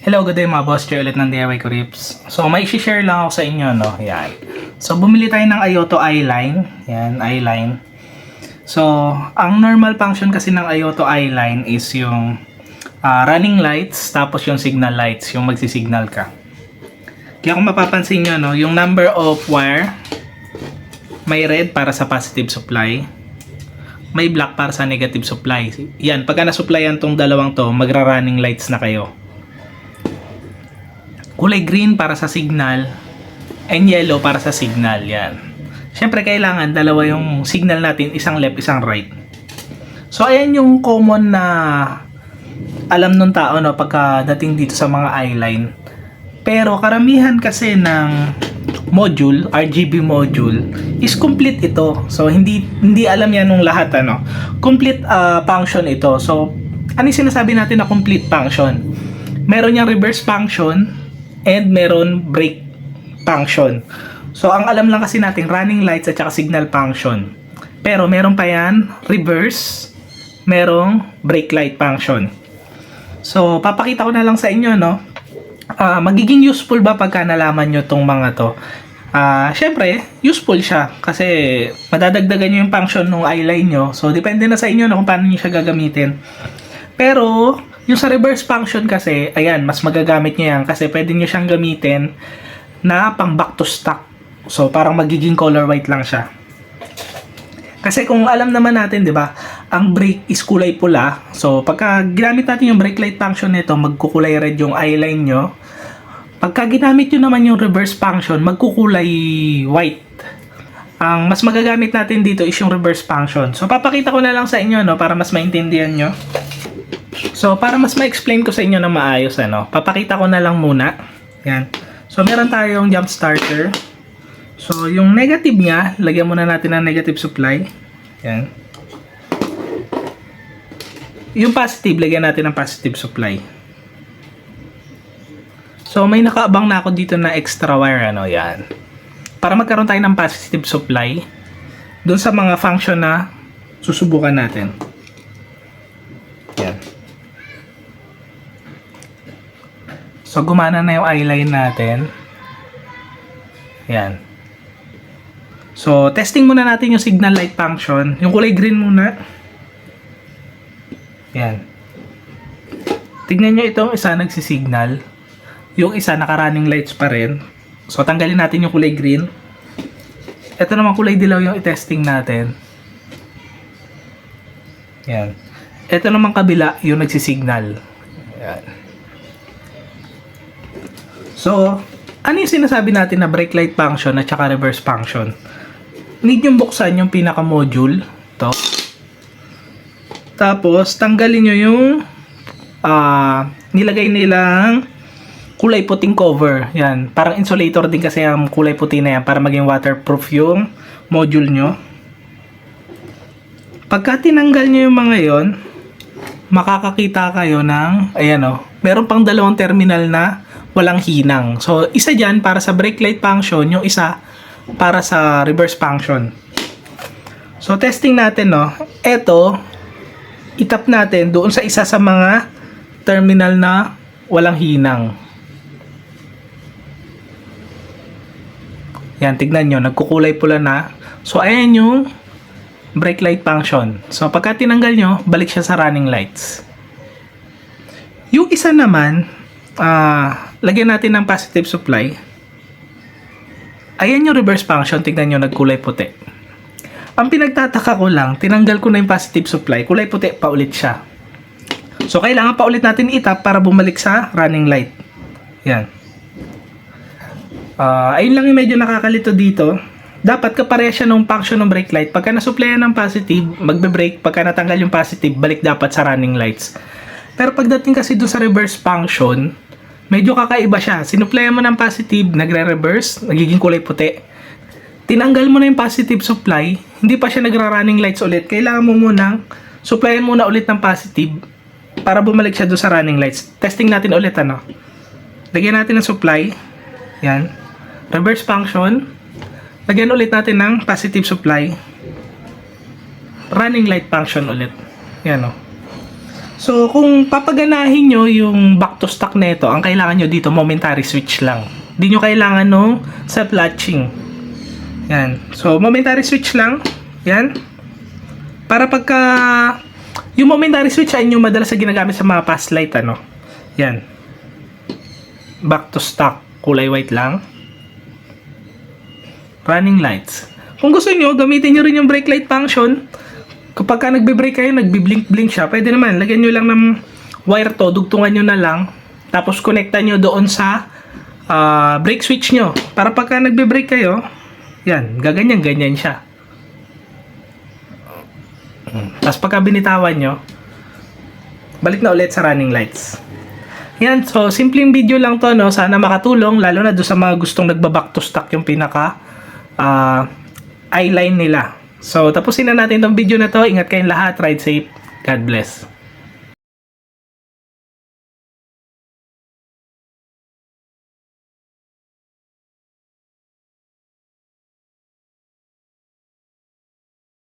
Hello, good day mga boss. Joy ulit ng DIY Rips. So, may share lang ako sa inyo, no? Yan. So, bumili tayo ng Ayoto Eyeline. Yan, Eyeline. So, ang normal function kasi ng Ayoto Eyeline is yung running lights, tapos yung signal lights, yung magsisignal ka. Kaya kung mapapansin nyo, no? Yung number of wire, may red para sa positive supply, may black para sa negative supply. Yan, pagka na-supplyan tong dalawang to, magra-running lights na kayo. Kulay green para sa signal and yellow para sa signal. Yan. Siyempre kailangan dalawa yung signal natin, isang left, isang right. So ayan yung common na alam nung tao, no, pagkadating dito sa mga eyeline. Pero karamihan kasi ng module, RGB module is complete ito. So hindi alam yan nung lahat, ano. Complete function ito. So ano yung sinasabi natin na complete function? Meron yung reverse function and meron brake function. So, ang alam lang kasi natin, running lights at saka signal function. Pero, meron pa yan, reverse, merong brake light function. So, papakita ko na lang sa inyo, no? Magiging useful ba pagka nalaman nyo tong mga to? Syempre, useful siya kasi madadagdagan nyo yung function ng eyeline nyo. So, depende na sa inyo, no, kung paano nyo siya gagamitin. Pero, yung sa reverse function kasi, ayan, mas magagamit nyo yan kasi pwede nyo siyang gamitin na pang back to stock. So, parang magiging color white lang siya. Kasi kung alam naman natin, di ba, ang brake is kulay pula. So, pagka ginamit natin yung brake light function nito, magkukulay red yung eyeline nyo. Pagka ginamit nyo naman yung reverse function, magkukulay white. Ang mas magagamit natin dito is yung reverse function. So, papakita ko na lang sa inyo, no, para mas maintindihan nyo. So, para mas ma-explain ko sa inyo na maayos, ano, papakita ko na lang muna. Yan. So, meron tayong jump starter. So, yung negative niya, lagyan muna natin ng negative supply. Yan. Yung positive, lagyan natin ng positive supply. So, may nakaabang na ako dito na extra wire, ano, yan. Para magkaroon tayo ng positive supply doon sa mga function na susubukan natin. Yan. So, gumana na yung eyeline natin. Yan. So, testing muna natin yung signal light function. Yung kulay green muna. Yan. Tignan nyo itong isa nagsisignal. Yung isa naka-running lights pa rin. So, tanggalin natin yung kulay green. Ito naman kulay dilaw yung i-testing natin. Yan. Ito naman kabila yung nagsisignal. Yan. So, ano yung sinasabi natin na brake light function at saka reverse function? Need yung buksan yung pinaka-module. Ito. Tapos, tanggalin nyo yung nilagay nilang kulay puting cover. Yan. Parang insulator din kasi ang kulay puti na yan para maging waterproof yung module nyo. Pagka tinanggal nyo yung mga yon, makakakita kayo ng, ayan o, meron pang dalawang terminal na walang hinang. So, isa dyan para sa brake light function, yung isa para sa reverse function. So, testing natin, no. Eto, itap natin doon sa isa sa mga terminal na walang hinang. Yan, tignan nyo, nagkukulay pula na. So, ayan yung brake light function. So, pagka tinanggal nyo, balik siya sa running lights. Yung isa naman, lagyan natin ng positive supply. Ayan yung reverse function. Tignan nyo, nagkulay puti. Ang pinagtataka ko lang, tinanggal ko na yung positive supply. Kulay puti, paulit siya. So, kailangan paulit natin itap para bumalik sa running light. Yan. Ayun lang yung medyo nakakalito dito. Dapat kapareha siya ng function ng brake light. Pagka nasupplyan ng positive, magbe-brake. Pagka natanggal yung positive, balik dapat sa running lights. Pero pagdating kasi doon sa reverse function, medyo kakaiba siya. Sinupplyan mo ng positive, nagre-reverse, nagiging kulay puti. Tinanggal mo na yung positive supply, hindi pa siya nagra-running lights ulit. Kailangan mo munang supplyan muna ulit ng positive para bumalik siya doon sa running lights. Testing natin ulit, ano. Lagyan natin ng supply. Yan. Reverse function. Lagyan ulit natin ng positive supply. Running light function ulit. Yan, o. So, kung papaganahin nyo yung back to stock nito, ang kailangan nyo dito, momentary switch lang. Hindi nyo kailangan nung self-latching. Yan. So, momentary switch lang. Yan. Para pagka, yung momentary switch ay yung madalas na ginagamit sa mga fast light, ano. Yan. Back to stock. Kulay white lang. Running lights. Kung gusto nyo, gamitin nyo rin yung brake light function. Kapag ka nagbe-brake kayo, nagbi-blink-blink siya, pwede naman, lagyan nyo lang ng wire to, dugtungan nyo na lang, tapos connectan nyo doon sa brake switch nyo. Para pagka nagbe-brake kayo, yan, gaganyan-ganyan siya. Tapos pagka binitawan nyo, balik na ulit sa running lights. Yan, so simpleng video lang to, no? Sana makatulong, lalo na doon sa mga gustong nagba-back to stock yung pinaka eyeline nila. So, tapusin na natin tong video na to. Ingat kayong lahat. Ride safe. God bless.